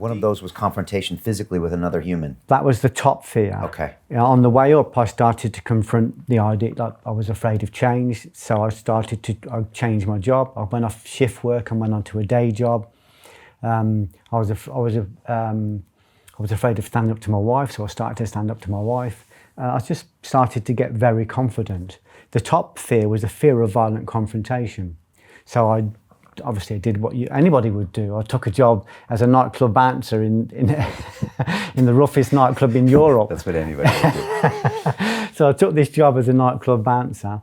One of those was confrontation physically with another human. That was the top fear. Okay. You know, on the way up, I started to confront the idea that I was afraid of change. So I changed my job. I went off shift work and went on to a day job. I was afraid of standing up to my wife, so I started to stand up to my wife. I just started to get very confident. The top fear was the fear of violent confrontation. So I did what anybody would do. I took a job as a nightclub bouncer in the roughest nightclub in Europe. That's what anybody would do. So I took this job as a nightclub bouncer.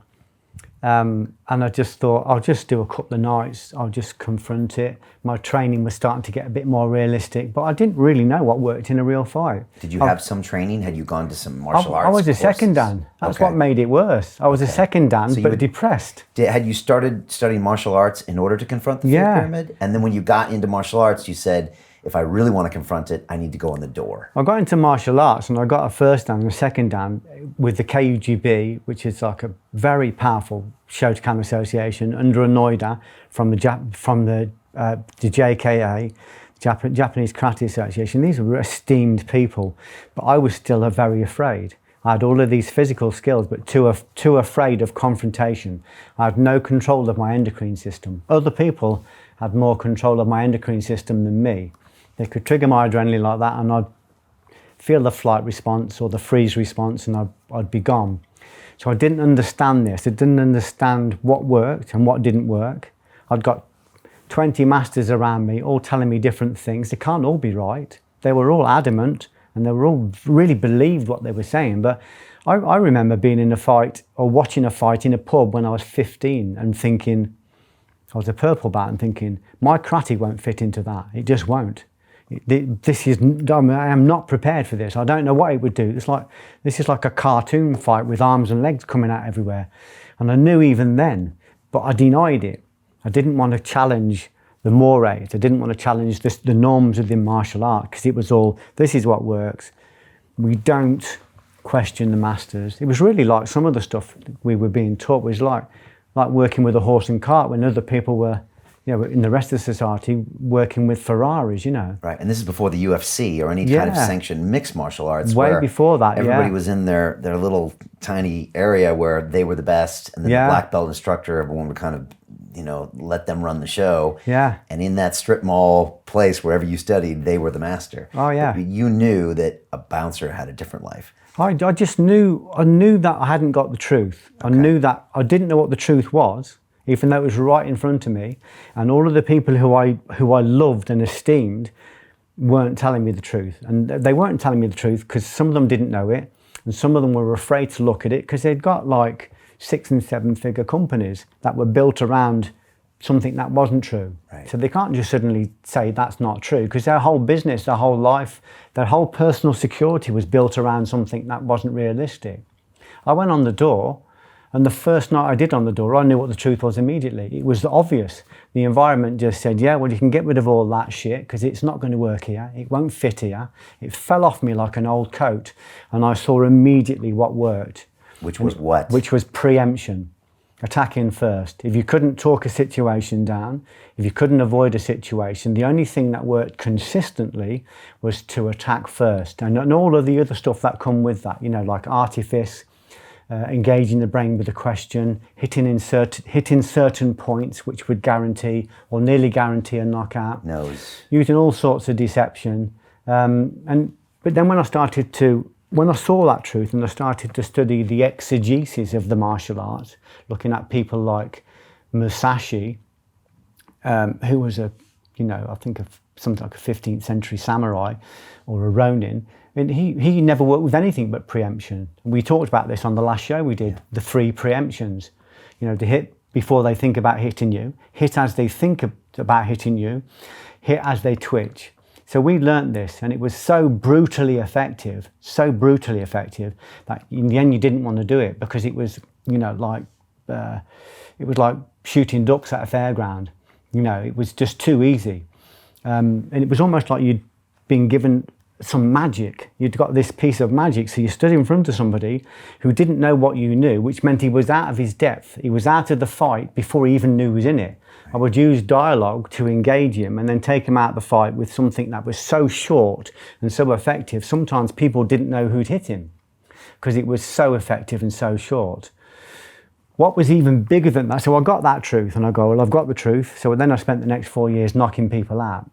And I just thought, I'll just do a couple of nights, I'll just confront it. My training was starting to get a bit more realistic, but I didn't really know what worked in a real fight. Did you have some training? Had you gone to some martial arts I was a courses? second dan. That's what made it worse. I was a second dan, but depressed. Had you started studying martial arts in order to confront the fear pyramid? And then when you got into martial arts, you said, if I really want to confront it, I need to go in the door. I got into martial arts and I got a first dan and a second dan with the KUGB, which is like a very powerful Shotokan association under a NOIDA from the JKA, Japanese Karate Association. These were esteemed people, but I was still very afraid. I had all of these physical skills, but too afraid of confrontation. I had no control of my endocrine system. Other people had more control of my endocrine system than me. They could trigger my adrenaline like that and I'd feel the flight response or the freeze response and I'd be gone. So I didn't understand this. I didn't understand what worked and what didn't work. I'd got 20 masters around me all telling me different things. They can't all be right. They were all adamant and they were all really believed what they were saying. But I remember being in a fight or watching a fight in a pub when I was 15 and thinking, I was a purple belt and thinking, my karate won't fit into that. It just won't. I am not prepared for this. I don't know what it would do. This is like a cartoon fight with arms and legs coming out everywhere. And I knew even then, but I denied it. I didn't want to challenge the mores. I didn't want to challenge the norms within martial art because it was all, this is what works. We don't question the masters. It was really like some of the stuff we were being taught was like working with a horse and cart when other people were, in the rest of society, working with Ferraris, Right, and this is before the UFC or any kind of sanctioned mixed martial arts. Way before that, everybody was in their little tiny area where they were the best, and then the black belt instructor, everyone would kind of, let them run the show. Yeah. And in that strip mall place, wherever you studied, they were the master. Oh, yeah. But you knew that a bouncer had a different life. I just knew, that I hadn't got the truth. Okay. I knew that I didn't know what the truth was, even though it was right in front of me. And all of the people who I loved and esteemed weren't telling me the truth. And they weren't telling me the truth because some of them didn't know it. And some of them were afraid to look at it because they'd got like 6- and 7-figure companies that were built around something that wasn't true. Right. So they can't just suddenly say that's not true because their whole business, their whole life, their whole personal security was built around something that wasn't realistic. I went on the door, and the first night I did on the door, I knew what the truth was immediately. It was obvious. The environment just said, yeah, well, you can get rid of all that shit because it's not going to work here. It won't fit here. It fell off me like an old coat, and I saw immediately what worked. Which was what? Which was preemption. Attacking first. If you couldn't talk a situation down, if you couldn't avoid a situation, the only thing that worked consistently was to attack first. And all of the other stuff that come with that, like artifice, engaging the brain with a question, hitting certain points which would guarantee or nearly guarantee a knockout. Nose. Using all sorts of deception. But then when I saw that truth and I started to study the exegesis of the martial arts, looking at people like Musashi, who was I think something like a 15th century samurai or a Ronin, and he never worked with anything but preemption. We talked about this on the last show we did, the 3 preemptions. To hit before they think about hitting you, hit as they think about hitting you, hit as they twitch. So we learnt this, and it was so brutally effective that in the end you didn't want to do it because it was, it was like shooting ducks at a fairground. It was just too easy, and it was almost like you'd been given some magic. You'd got this piece of magic. So you stood in front of somebody who didn't know what you knew, which meant he was out of his depth. He was out of the fight before he even knew he was in it. I would use dialogue to engage him and then take him out of the fight with something that was so short and so effective. Sometimes people didn't know who'd hit him because it was so effective and so short. What was even bigger than that, so I got that truth and I go, well, I've got the truth. So then I spent the next 4 years knocking people out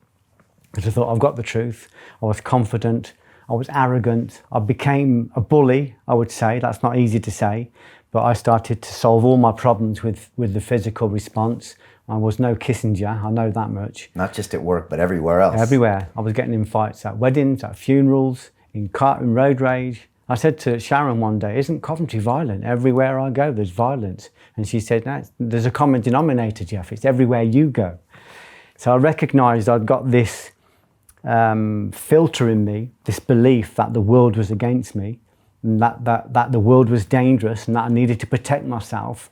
because I thought, I've got the truth. I was confident, I was arrogant, I became a bully, I would say. That's not easy to say, but I started to solve all my problems with the physical response. I was no Kissinger, I know that much. Not just at work, but everywhere else. Everywhere. I was getting in fights at weddings, at funerals, in road rage. I said to Sharon one day, isn't Coventry violent? Everywhere I go, there's violence. And she said, no, there's a common denominator, Geoff. It's everywhere you go. So I recognised I'd got this filter in me, this belief that the world was against me, and that the world was dangerous and that I needed to protect myself.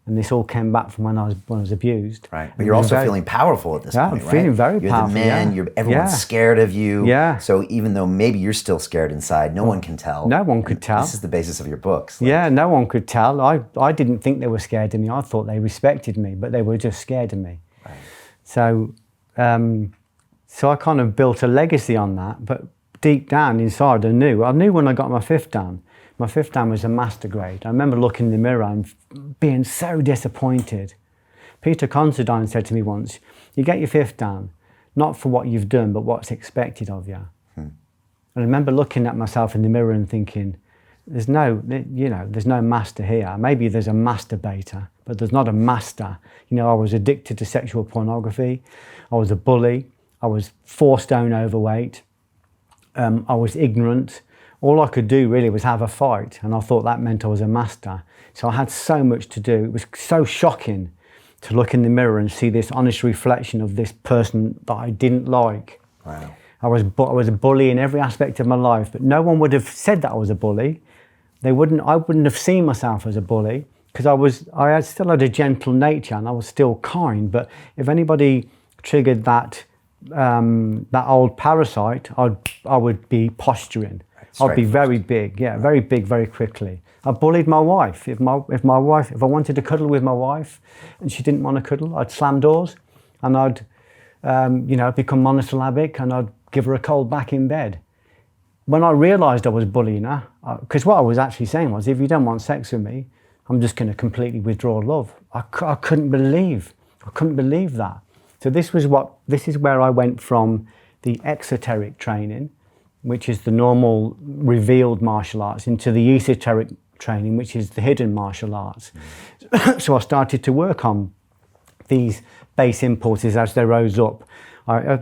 And this all came back from when I was abused. Right, but you're also feeling powerful at this point, right? I'm feeling very powerful. You're the man, everyone's scared of you. Yeah. So even though maybe you're still scared inside, no one can tell. No one could tell. This is the basis of your books. Yeah, no one could tell. I didn't think they were scared of me. I thought they respected me, but they were just scared of me. Right. So, so I kind of built a legacy on that, but deep down inside I knew when I got my 5th Dan. My 5th Dan was a master grade. I remember looking in the mirror and being so disappointed. Peter Considine said to me once, you get your 5th Dan, not for what you've done, but what's expected of you. And I remember looking at myself in the mirror and thinking, there's no master here. Maybe there's a masturbator, but there's not a master. You know, I was addicted to sexual pornography. I was a bully. I was 4 stone overweight. I was ignorant. All I could do really was have a fight, and I thought that meant I was a master. So I had so much to do. It was so shocking to look in the mirror and see this honest reflection of this person that I didn't like. Wow. I was a bully in every aspect of my life, but no one would have said that I was a bully. I wouldn't have seen myself as a bully because I still had a gentle nature and I was still kind. But if anybody triggered that old parasite, I would be posturing. I'd be very big, very big, very quickly. I bullied my wife. If I wanted to cuddle with my wife and she didn't want to cuddle, I'd slam doors and I'd, become monosyllabic and I'd give her a cold back in bed. When I realised I was bullying her, because what I was actually saying was, if you don't want sex with me, I'm just going to completely withdraw love. I couldn't believe that. So this is where I went from the exoteric training, which is the normal revealed martial arts, into the esoteric training, which is the hidden martial arts. So I started to work on these base impulses as they rose up.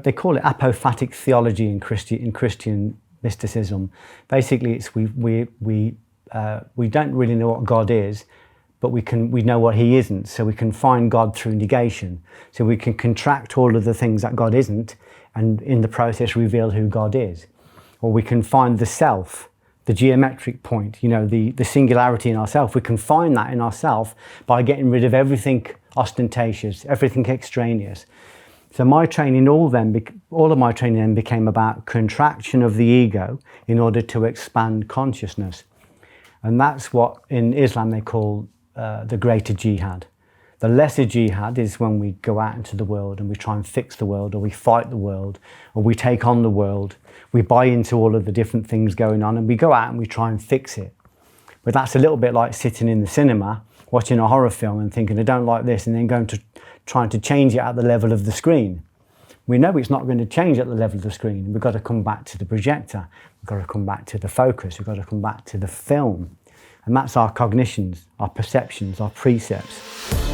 They call it apophatic theology in Christian mysticism. Basically, it's we don't really know what God is, but we know what He isn't. So we can find God through negation. So we can contract all of the things that God isn't, and in the process reveal who God is. Or we can find the self, the geometric point, the singularity in ourself. We can find that in ourself by getting rid of everything ostentatious, everything extraneous. So my training, all of my training then became about contraction of the ego in order to expand consciousness. And that's what in Islam they call the greater jihad. The lesser jihad is when we go out into the world and we try and fix the world, or we fight the world, or we take on the world. We buy into all of the different things going on and we go out and we try and fix it. But that's a little bit like sitting in the cinema, watching a horror film and thinking, I don't like this, and then trying to change it at the level of the screen. We know it's not going to change at the level of the screen. We've got to come back to the projector. We've got to come back to the focus. We've got to come back to the film. And that's our cognitions, our perceptions, our precepts.